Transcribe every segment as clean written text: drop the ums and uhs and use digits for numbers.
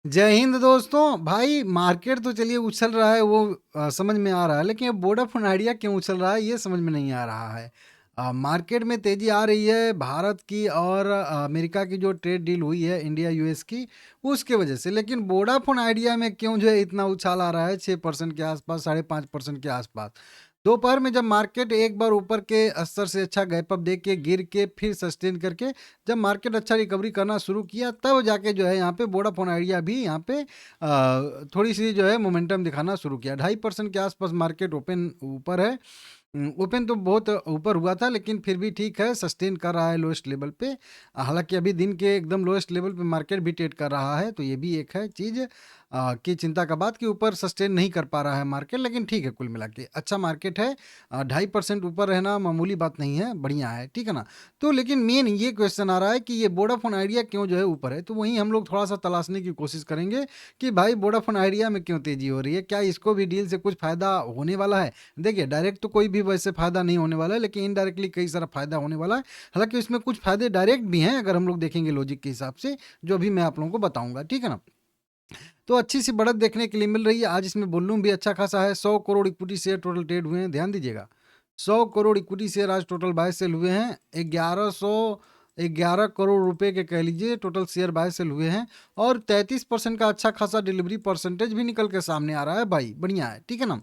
जय हिंद दोस्तों। भाई मार्केट तो चलिए उछल रहा है वो समझ में आ रहा है, लेकिन अब वोडाफोन आइडिया क्यों उछल रहा है ये समझ में नहीं आ रहा है। मार्केट में तेजी आ रही है भारत की और अमेरिका की जो ट्रेड डील हुई है इंडिया यूएस की, उसके वजह से। लेकिन वोडाफोन आइडिया में क्यों जो है इतना उछाल आ रहा है, 6% के आसपास, 5.5% के आसपास। दोपहर में जब मार्केट एक बार ऊपर के स्तर से अच्छा गैप अप दे के गिर के फिर सस्टेन करके जब मार्केट अच्छा रिकवरी करना शुरू किया, तब जाके जो है यहाँ पे वोडाफोन आइडिया भी यहाँ पे थोड़ी सी जो है मोमेंटम दिखाना शुरू किया। 2.5% के आसपास मार्केट ओपन ऊपर है। ओपन तो बहुत ऊपर हुआ था, लेकिन फिर भी ठीक है, सस्टेन कर रहा है लोएस्ट लेवल पे। हालांकि अभी दिन के एकदम लोएस्ट लेवल पे मार्केट भी ट्रेड कर रहा है, तो ये भी एक है चीज़ की चिंता का बात कि ऊपर सस्टेन नहीं कर पा रहा है मार्केट। लेकिन ठीक है, कुल मिला के अच्छा मार्केट है। 2.5% ऊपर रहना मामूली बात नहीं है, बढ़िया है, ठीक है ना। तो लेकिन मेन ये क्वेश्चन आ रहा है कि ये वोडाफोन आइडिया क्यों जो है ऊपर है, तो वहीं हम लोग थोड़ा सा तलाशने की कोशिश करेंगे कि भाई वोडाफोन आइडिया में क्यों तेजी हो रही है, क्या इसको भी डील से कुछ फायदा होने वाला है। देखिए, डायरेक्ट तो कोई भी वैसे फ़ायदा नहीं होने वाला है, लेकिन इनडायरेक्टली कई सारा फ़ायदा होने वाला है। हालाँकि इसमें कुछ फ़ायदे डायरेक्ट भी हैं, अगर हम लोग देखेंगे लॉजिक के हिसाब से, जो अभी मैं आप लोगों को बताऊँगा, ठीक है ना? तो अच्छी-सी बढ़त देखने के लिए मिल रही है। आज इसमें वॉल्यूम भी अच्छा खासा है। 100 crore equity share total trade हुए हैं, ध्यान दीजिएगा। 100 करोड़ इक्विटी शेयर आज टोटल बाय सेल हुए हैं। 11 करोड़ रुपए के कह लीजिए टोटल शेयर बाय सेल हुए हैं, और 33% का अच्छा खासा डिलीवरी परसेंटेज भी निकल के सामने आ रहा है भाई, बढ़िया है, ठीक है ना।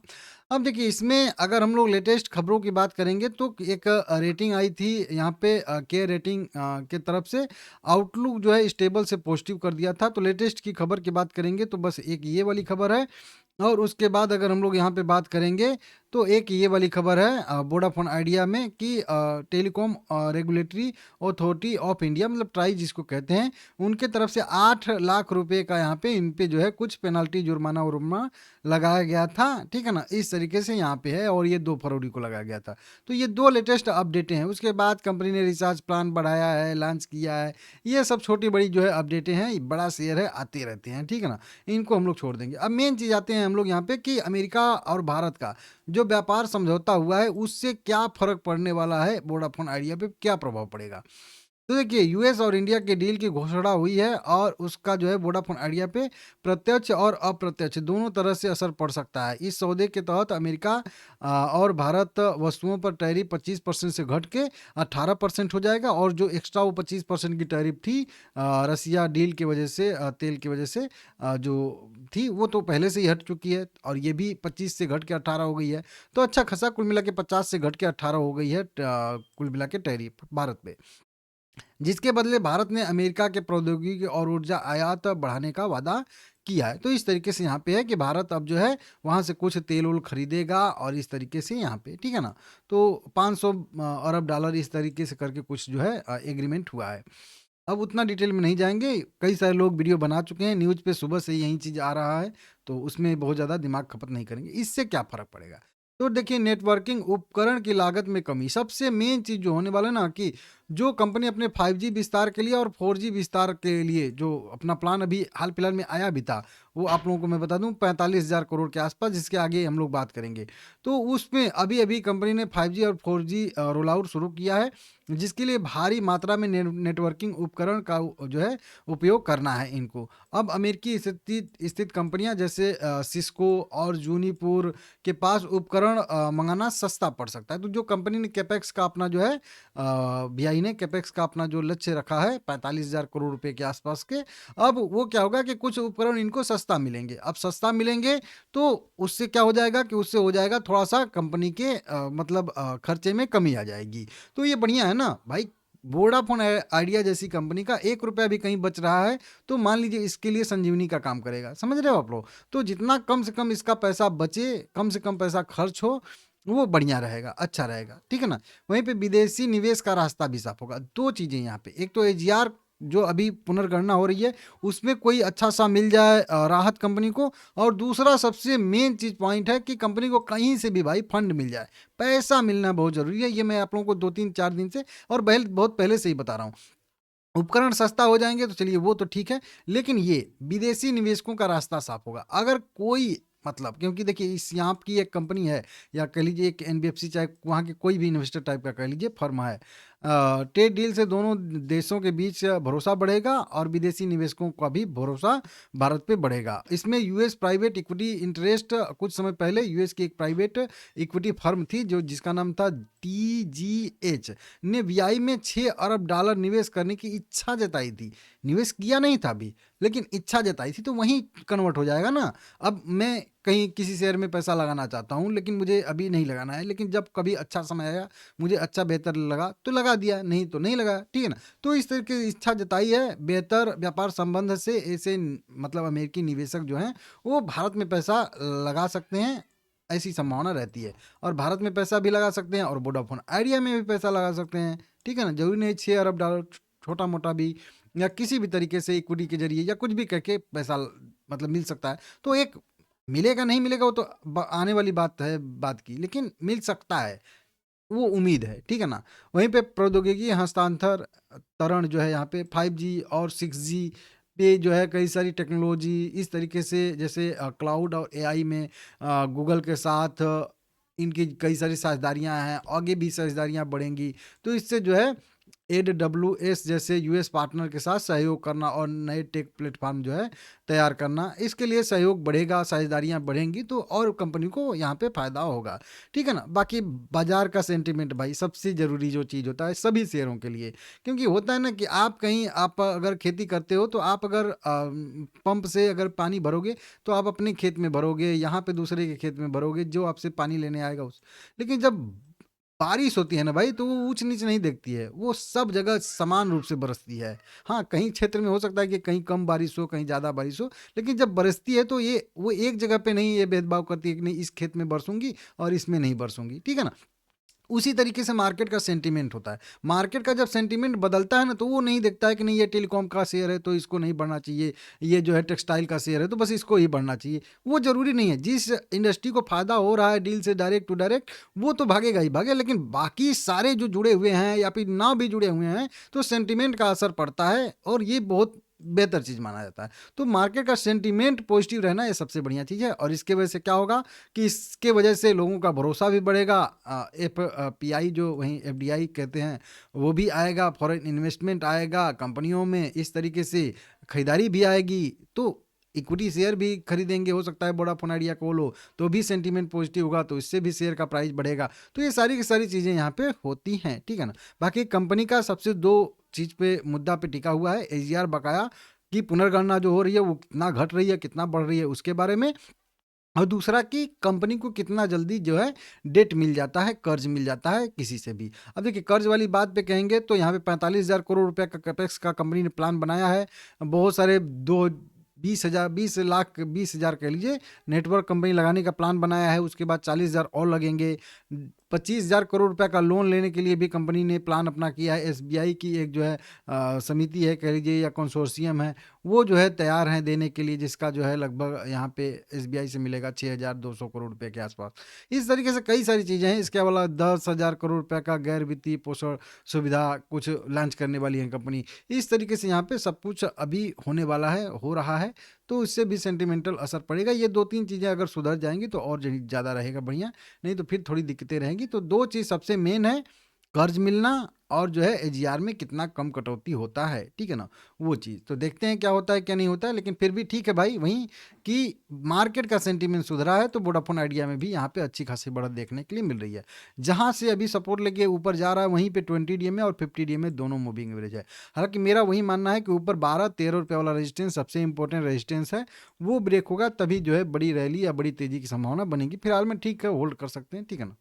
अब देखिए, इसमें अगर हम लोग लेटेस्ट खबरों की बात करेंगे तो एक रेटिंग आई थी यहाँ पे केयर रेटिंग के तरफ से। आउटलुक जो है स्टेबल से पॉजिटिव कर दिया था। तो लेटेस्ट की खबर की बात करेंगे तो बस एक ये वाली खबर है, और उसके बाद अगर हम लोग यहाँ पे बात करेंगे तो एक ये वाली खबर है वोडाफोन आइडिया में कि telecom regulatory authority of India, मतलब ट्राई जिसको कहते हैं, उनके तरफ से 8 लाख रुपए का यहाँ पे इन पे जो है कुछ पेनल्टी, जुर्माना उर्माना लगाया गया था, ठीक है ना। इस तरीके से यहाँ पे है, और ये 2 फरवरी को लगाया गया था। तो ये दो लेटेस्ट अपडेटें हैं। उसके बाद कंपनी ने रिचार्ज प्लान बढ़ाया है, लॉन्च किया है। ये सब छोटी बड़ी जो है अपडेटें हैं, ये बड़ा शेयर है, आते रहते हैं, ठीक है ना। इनको हम लोग छोड़ देंगे। अब मेन चीज़ आते हैं हम लोग यहाँ पे कि अमेरिका और भारत का जो व्यापार समझौता हुआ है, उससे क्या फ़र्क पड़ने वाला है, वोडाफोन आइडिया पे क्या प्रभाव पड़ेगा। तो देखिए, यूएस और इंडिया के डील की घोषणा हुई है, और उसका जो है वोडाफोन आइडिया पे प्रत्यक्ष और अप्रत्यक्ष दोनों तरह से असर पड़ सकता है। इस सौदे के तहत अमेरिका और भारत वस्तुओं पर टैरिफ 25% से घट के 18% हो जाएगा, और जो एक्स्ट्रा वो 25% की टैरिफ थी रसिया डील की वजह से, तेल की वजह से जो थी, वो तो पहले से ही हट चुकी है, और ये भी 25 से घट के 18 हो गई है। तो अच्छा खासा कुल मिला के 50 से घट के 18 हो गई है कुल मिला के टैरिफ भारत पे, जिसके बदले भारत ने अमेरिका के प्रौद्योगिकी और ऊर्जा आयात बढ़ाने का वादा किया है। तो इस तरीके से यहाँ पे है कि भारत अब जो है वहाँ से कुछ तेल उल खरीदेगा, और इस तरीके से यहाँ पे, ठीक है ना। तो 500 अरब डॉलर इस तरीके से करके कुछ जो है एग्रीमेंट हुआ है। अब उतना डिटेल में नहीं जाएंगे, कई सारे लोग वीडियो बना चुके हैं, न्यूज़ पे सुबह से यही चीज़ आ रहा है, तो उसमें बहुत ज़्यादा दिमाग खपत नहीं करेंगे। इससे क्या फ़र्क पड़ेगा, तो देखिए, नेटवर्किंग उपकरण की लागत में कमी, सबसे मेन चीज़ जो होने वाला है ना, कि जो कंपनी अपने 5G विस्तार के लिए और 4G विस्तार के लिए जो अपना प्लान अभी हाल फिलहाल में आया भी था, वो आप लोगों को मैं बता दूं 45,000 करोड़ के आसपास, जिसके आगे हम लोग बात करेंगे। तो उसमें अभी अभी कंपनी ने 5G और 4G रोल आउट शुरू किया है, जिसके लिए भारी मात्रा में नेटवर्किंग उपकरण का जो है उपयोग करना है इनको। अब अमेरिकी स्थित कंपनियां जैसे सिस्को और जूनीपुर के पास उपकरण मंगाना सस्ता पड़ सकता है। तो जो कंपनी ने कैपेक्स का अपना जो है बीआई ने कैपेक्स का अपना जो लक्ष्य रखा है 45,000 करोड़ रुपए के आसपास के, अब वो क्या होगा कि कुछ उपकरण इनको सस्ता मिलेंगे। अब सस्ता मिलेंगे तो उससे क्या हो जाएगा कि उससे हो जाएगा थोड़ा सा कंपनी के मतलब खर्चे में कमी आ जाएगी। तो ये बढ़िया है ना भाई। वोडाफोन आइडिया जैसी कंपनी का 1 रुपया भी कहीं बच रहा है, तो मान लीजिए इसके लिए संजीवनी का काम करेगा, समझ रहे हो आप लोग। तो जितना कम से कम इसका पैसा बचे, कम से कम पैसा खर्च हो, वो बढ़िया रहेगा, अच्छा रहेगा, ठीक है ना। वहीं पे विदेशी निवेश का रास्ता भी साफ होगा। दो चीज़ें यहाँ पे, एक तो एजीआर जो अभी पुनर्गणना हो रही है, उसमें कोई अच्छा सा मिल जाए राहत कंपनी को, और दूसरा सबसे मेन चीज़ पॉइंट है कि कंपनी को कहीं से भी भाई फंड मिल जाए। पैसा मिलना बहुत ज़रूरी है, ये मैं आप लोगों को 2-3-4 दिन से और बहुत पहले से ही बता रहा हूँ। उपकरण सस्ता हो जाएंगे तो चलिए वो तो ठीक है, लेकिन ये विदेशी निवेशकों का रास्ता साफ होगा। अगर कोई, मतलब क्योंकि देखिए, इस यहाँ की एक कंपनी है, या कह लीजिए एक एनबीएफसी, चाहे वहाँ के कोई भी इन्वेस्टर टाइप का कह लीजिए फर्म है, ट्रेड डील से दोनों देशों के बीच भरोसा बढ़ेगा और विदेशी निवेशकों का भी भरोसा भारत पे बढ़ेगा। इसमें यूएस प्राइवेट इक्विटी इंटरेस्ट, कुछ समय पहले यूएस की एक प्राइवेट इक्विटी फर्म थी जो जिसका नाम था टीजीएच, ने वीआई में $6 अरब निवेश करने की इच्छा जताई थी। निवेश किया नहीं था अभी, लेकिन इच्छा जताई थी, तो वहीं कन्वर्ट हो जाएगा ना। अब मैं कहीं किसी शेयर में पैसा लगाना चाहता हूँ, लेकिन मुझे अभी नहीं लगाना है, लेकिन जब कभी अच्छा समय आया, मुझे अच्छा बेहतर लगा तो लगा दिया, नहीं तो नहीं लगा, ठीक है ना। तो इस तरह की इच्छा जताई है। बेहतर व्यापार संबंध से ऐसे मतलब अमेरिकी निवेशक जो हैं वो भारत में पैसा लगा सकते हैं, ऐसी संभावना रहती है। और भारत में पैसा भी लगा सकते हैं और वोडाफोन आइडिया में भी पैसा लगा सकते हैं, ठीक है ना। जरूरी नहीं $6 अरब, छोटा मोटा भी या किसी भी तरीके से इक्विटी के जरिए या कुछ भी करके पैसा मतलब मिल सकता है। तो एक मिलेगा नहीं मिलेगा वो तो आने वाली बात है बात की, लेकिन मिल सकता है, वो उम्मीद है, ठीक है ना। वहीं पे प्रौद्योगिकी हस्तांतरण जो है यहाँ पे 5G और 6G पे जो है कई सारी टेक्नोलॉजी इस तरीके से, जैसे क्लाउड और एआई में गूगल के साथ इनकी कई सारी साझेदारियाँ हैं, आगे भी साझेदारियाँ बढ़ेंगी। तो इससे जो है AWS जैसे यूएस पार्टनर के साथ सहयोग करना और नए टेक प्लेटफॉर्म जो है तैयार करना, इसके लिए सहयोग बढ़ेगा, साझेदारियाँ बढ़ेंगी, तो और कंपनी को यहाँ पे फ़ायदा होगा, ठीक है ना। बाकी बाजार का सेंटिमेंट भाई सबसे ज़रूरी जो चीज़ होता है सभी शेयरों के लिए, क्योंकि होता है ना कि आप कहीं आप अगर खेती करते हो तो आप अगर पंप से अगर पानी भरोगे तो आप अपने खेत में भरोगे, यहाँ पे दूसरे के खेत में भरोगे जो आपसे पानी लेने आएगा उस। लेकिन जब बारिश होती है ना भाई, तो वो ऊंच नीच नहीं देखती है, वो सब जगह समान रूप से बरसती है। हाँ, कहीं क्षेत्र में हो सकता है कि कहीं कम बारिश हो, कहीं ज़्यादा बारिश हो, लेकिन जब बरसती है तो ये वो एक जगह पे नहीं ये भेदभाव करती है कि नहीं इस खेत में बरसूंगी और इसमें नहीं बरसूंगी, ठीक है ना। उसी तरीके से मार्केट का सेंटीमेंट होता है। मार्केट का जब सेंटीमेंट बदलता है ना, तो वो नहीं देखता है कि नहीं ये टेलीकॉम का शेयर है तो इसको नहीं बढ़ना चाहिए, ये जो है टेक्सटाइल का शेयर है तो बस इसको ही बढ़ना चाहिए। वो ज़रूरी नहीं है, जिस इंडस्ट्री को फ़ायदा हो रहा है डील से डायरेक्ट टू डायरेक्ट, वो तो भागेगा ही भागे, लेकिन बाकी सारे जो जुड़े हुए हैं या फिर ना भी जुड़े हुए हैं, तो सेंटीमेंट का असर पड़ता है और ये बहुत बेहतर चीज़ माना जाता है। तो मार्केट का सेंटीमेंट पॉजिटिव रहना ये सबसे बढ़िया चीज़ है, और इसके वजह से क्या होगा कि इसके वजह से लोगों का भरोसा भी बढ़ेगा। एफपीआई जो वहीं एफडीआई कहते हैं वो भी आएगा, फॉरेन इन्वेस्टमेंट आएगा कंपनियों में, इस तरीके से खरीदारी भी आएगी, तो इक्विटी शेयर भी खरीदेंगे, हो सकता है वोडाफोन आइडिया को लो, तो भी सेंटीमेंट पॉजिटिव होगा, तो इससे भी शेयर का प्राइस बढ़ेगा। तो ये सारी की सारी चीज़ें यहाँ पे होती हैं, ठीक है ना। बाकी कंपनी का सबसे दो चीज़ पे मुद्दा पे टिका हुआ है, एजीआर बकाया की पुनर्गणना जो हो रही है वो कितना घट रही है कितना बढ़ रही है उसके बारे में, और दूसरा कि कंपनी को कितना जल्दी जो है डेट मिल जाता है, कर्ज मिल जाता है किसी से भी। अब देखिए कर्ज वाली बात पे कहेंगे तो यहाँ पे 45,000 करोड़ रुपए का कैपेक्स का कंपनी ने प्लान बनाया है। बहुत सारे दो 20,000 20 लाख 20,000 कह लीजिए नेटवर्क कंपनी लगाने का प्लान बनाया है, उसके बाद 40,000 और लगेंगे। 25,000 करोड़ रुपए का लोन लेने के लिए भी कंपनी ने प्लान अपना किया है। एसबीआई की एक जो है समिति है कह लीजिए या कंसोर्शियम है, वो जो है तैयार हैं देने के लिए, जिसका जो है लगभग यहाँ पे एसबीआई से मिलेगा 6,200 करोड़ रुपए के आसपास। इस तरीके से कई सारी चीज़ें हैं। इसके अलावा 10,000 करोड़ रुपए का गैर वित्तीय पोषण सुविधा कुछ लॉन्च करने वाली है कंपनी। इस तरीके से यहाँ पे सब कुछ अभी होने वाला है, हो रहा है, तो इससे भी सेंटिमेंटल असर पड़ेगा। ये दो तीन चीज़ें अगर सुधर जाएंगी तो और ज़्यादा रहेगा बढ़िया, नहीं तो फिर थोड़ी दिक्कतें रहेंगी। तो दो चीज़ सबसे मेन है, कर्ज मिलना और जो है एजीआर में कितना कम कटौती होता है, ठीक है ना, वो चीज़। तो देखते हैं क्या होता है क्या नहीं होता है, लेकिन फिर भी ठीक है भाई, वहीं कि मार्केट का सेंटीमेंट सुधरा है तो वोडाफोन आइडिया में भी यहाँ पे अच्छी खासी बढ़त देखने के लिए मिल रही है। जहाँ से अभी सपोर्ट लेके ऊपर जा रहा है वहीं पे 20 DMA और 50 DMA दोनों मूविंग एवरेज है। हालांकि मेरा वही मानना है कि ऊपर 12-13 रुपये वाला रेजिस्टेंस सबसे इंपॉर्टेंट रेजिस्टेंस है, वो ब्रेक होगा तभी जो है बड़ी रैली या बड़ी तेजी की संभावना बनेगी। फिलहाल में ठीक है, होल्ड कर सकते हैं, ठीक है ना।